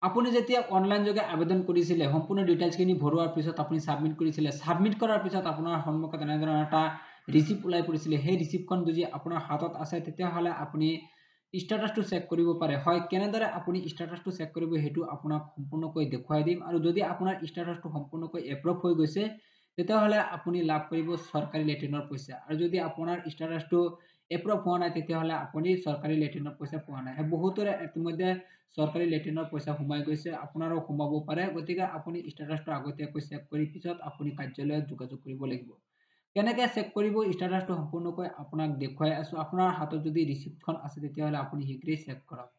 আপুনি যেতিয়া অনলাইন যোগে আবেদন কৰিছিলে সম্পূৰ্ণ ডিটেইলছখিনি ভৰোৱাৰ পিছত আপুনি সাবমিট কৰিছিলে সাবমিট কৰাৰ পিছত আপোনাৰ সন্মুখত এনেধৰণৰ এটা ৰিসিপ্ট ওলাই পৰিছিলে সেই ৰিসিপ্টখন যদি আপোনাৰ হাতত আছে তেতিয়া হলে আপুনি স্ট্যাটাসটো চেক কৰিব পাৰে হয় কেনেদৰে আপুনি স্ট্যাটাসটো চেক কৰিব হেতু আপোনাক সম্পূৰ্ণকৈ দেখুৱাই দিম আৰু যদি আপোনাৰ স্ট্যাটাসটো সম্পূৰ্ণকৈ এপ্ৰুভ হৈ গৈছে তেতিয়া হলে আপুনি লাভ কৰিব সৰকাৰি লেট্ৰিনৰ পইচা আৰু যদি আপোনাৰ স্ট্যাটাসটো এপ্ৰুভ হোৱা নাই তেতিয়া হলে আপুনি সৰকাৰি লেট্ৰিনৰ পইচা পোৱা নাই বহুতৰে ইতিমধ্যে সৰকাৰি লেট্ৰিনৰ পইচা সোমাই গৈছে আপোনাৰো সোমাব পাৰে গতিকে আপুনি স্ট্যাটাসটো আগতীয়াকৈ চেক কৰি পিছত আপুনি কাৰ্যালয়ত যোগাযোগ কৰিব লাগিব কেনেকৈ চেক কৰিব স্ট্যাটাসটো সম্পূৰ্ণকৈ আপোনাক দেখুৱাই আছো আপোনাৰ হাতত যদি ৰিসিপ্টখন আছে তেতিয়া হলে আপুনি হিগ্ৰি চেক কৰক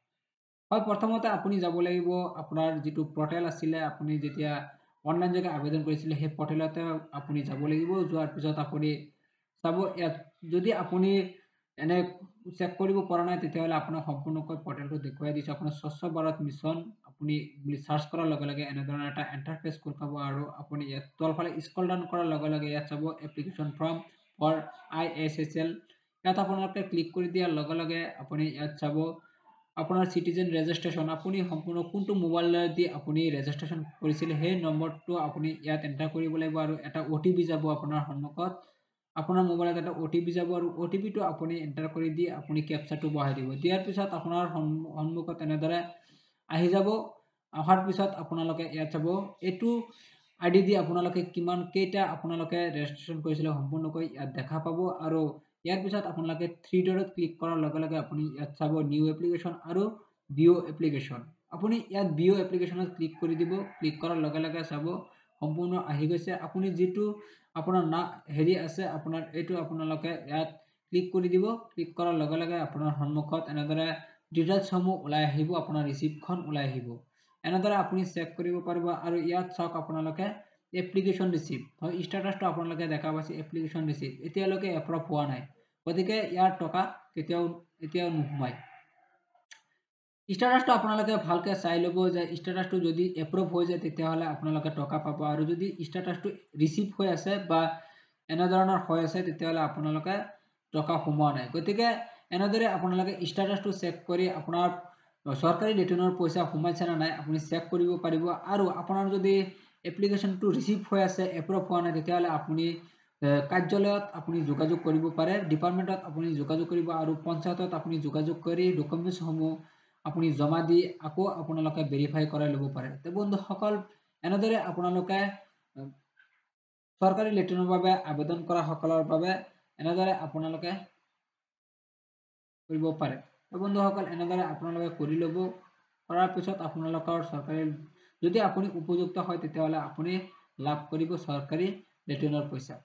হয় প্ৰথমতে আপুনি যাব লাগিব আপোনাৰ যেটো পোৰ্টেল আছিল আপুনি যেতিয়া অনলাইন যোগে আবেদন কৰিছিল সেই পোৰ্টেলতে আপুনি যাব লাগিব যোৱাৰ পিছত আপুনি চাব যদি আপুনি এনে চেক কৰিব পৰা নাই তেতিয়া হলে আপোনাক সম্পূৰ্ণকৈ পোৰ্টেলটো দেখুৱাই দিছো আপোনাৰ স্বচ্ছ ভাৰত মিছন আপুনি সাৰ্চ কৰাৰ লগে লগে এনেধৰণৰ এটা ইন্টাৰফেস খোল খাব আৰু আপুনি ইয়াত তলফালে স্ক্ৰল ডাউন কৰাৰ লগে লগে ইয়াত চাব এপ্লিকেশন ফৰ্ম ফৰ ISSL ইয়াত আপোনালোকে ক্লিক কৰি দিয়াৰ লগে লগে আপুনি ইয়াত চাব আপোনাৰ সিটিজেন ৰেজিষ্ট্ৰেচন আপুনি সম্পূৰ্ণ কোনটো মোবাইল দি আপুনি ৰেজিষ্ট্ৰেচন কৰিছিল সেই নম্বৰটো আপুনি ইয়াত এন্টাৰ কৰিব লাগিব আৰু এটা OTP যাব আপোনাৰ সন্মুখত আপোনাৰ মোবাইলত এটা OTP যাব আৰু OTP টো আপুনি এন্টাৰ কৰি দি আপুনি ক্যাপচাটো বহাই দিব দিয়াৰ পিছত আপোনাৰ সন্মুখত এনেদৰে আহি যাব অহাৰ পিছত আপোনালোকে ইয়াত চাব এটো আইডি দি আপোনালোকে কিমান কেইটা আপোনালোকে ৰেজিষ্ট্ৰেচন কৰিছিল সম্পূৰ্ণকৈ ইয়াত দেখা পাব আৰু ইয়াৰ পিছত আপোনালোকে 3 ডটত ক্লিক কৰাৰ লগে লগে আপুনি ইয়াত চাব নিউ এপ্লিকেশন আৰু বিও এপ্লিকেশন আপুনি ইয়াত বিও এপ্লিকেশনত ক্লিক কৰি দিব ক্লিক কৰাৰ লগে লগে চাব সম্পূৰ্ণ আহি গৈছে আপুনি যেটো আপোনাৰ না হেৰি আছে আপোনাৰ এটো আপোনালোকে ইয়াত ক্লিক কৰি দিব ক্লিক কৰাৰ লগে লগে আপোনাৰ সন্মুখত এনেদৰে ডিটেইলছ সমূহ ওলাই আহিব আপোনাৰ ৰিসিপ্টখন ওলাই আহিব এনেদৰে আপুনি চেক কৰিব পাৰিব আৰু ইয়াত চাওক আপোনালোকে এপ্লিকেশন ৰিসিপ্ট হয় স্ট্যাটাসটো আপোনালোকে দেখা পাইছে এপ্লিকেশন ৰিসিপ্ট এতিয়ালৈকে এপ্ৰুভ হোৱা নাই গতিকে ইয়াৰ টকা এতিয়াও নোহোমাই স্ট্যাটাসটো আপোনালোকে ভালকে চাই লব যে স্ট্যাটাসটো যদি এপ্ৰুভ হৈ যায় তেতিয়া হলে আপোনালোকে টকা পাব আৰু যদি স্ট্যাটাসটো ৰিসিভ হৈ আছে বা এনেধৰণৰ হৈ আছে তেতিয়া হলে আপোনালোকে টকা সোমোৱা নাই গতিকে এনেদৰে আপোনালোকে স্ট্যাটাসটো চেক কৰি আপোনাৰ সৰকাৰি লেট্ৰিনৰ পইচা সোমাইছে না নাই আপুনি চেক কৰিব পাৰিব আৰু আপোনাৰ যদি এপ্লিকেশনটো ৰিসিভ হৈ আছে এপ্ৰুভ হোৱা নাই তেতিয়া হলে আপুনি কাৰ্যালয়ত আপুনি যোগাযোগ কৰিব পাৰে ডিপাৰ্টমেন্টত আপুনি যোগাযোগ কৰিব আৰু পঞ্চায়তত আপুনি যোগাযোগ কৰি ডকুমেন্টছ সমূহ আপুনি জমা দি আকৌ আপোনালোকে ভেৰিফাই কৰাই লব পাৰে তে বন্ধুসকল এনেদৰে আপোনালোকে সৰকাৰি লেট্ৰিনৰ বাবে আবেদন কৰা সকলৰ বাবে এনেদৰে আপোনালোকে কৰিব পাৰে তে বন্ধুসকল এনেদৰে আপোনালোকে কৰি লব কৰাৰ পিছত আপোনালোকৰ সৰকাৰি যদি আপুনি উপযুক্ত হয় তেতিয়া হলে আপুনি লাভ কৰিব সৰকাৰি লেট্ৰিনৰ পইচা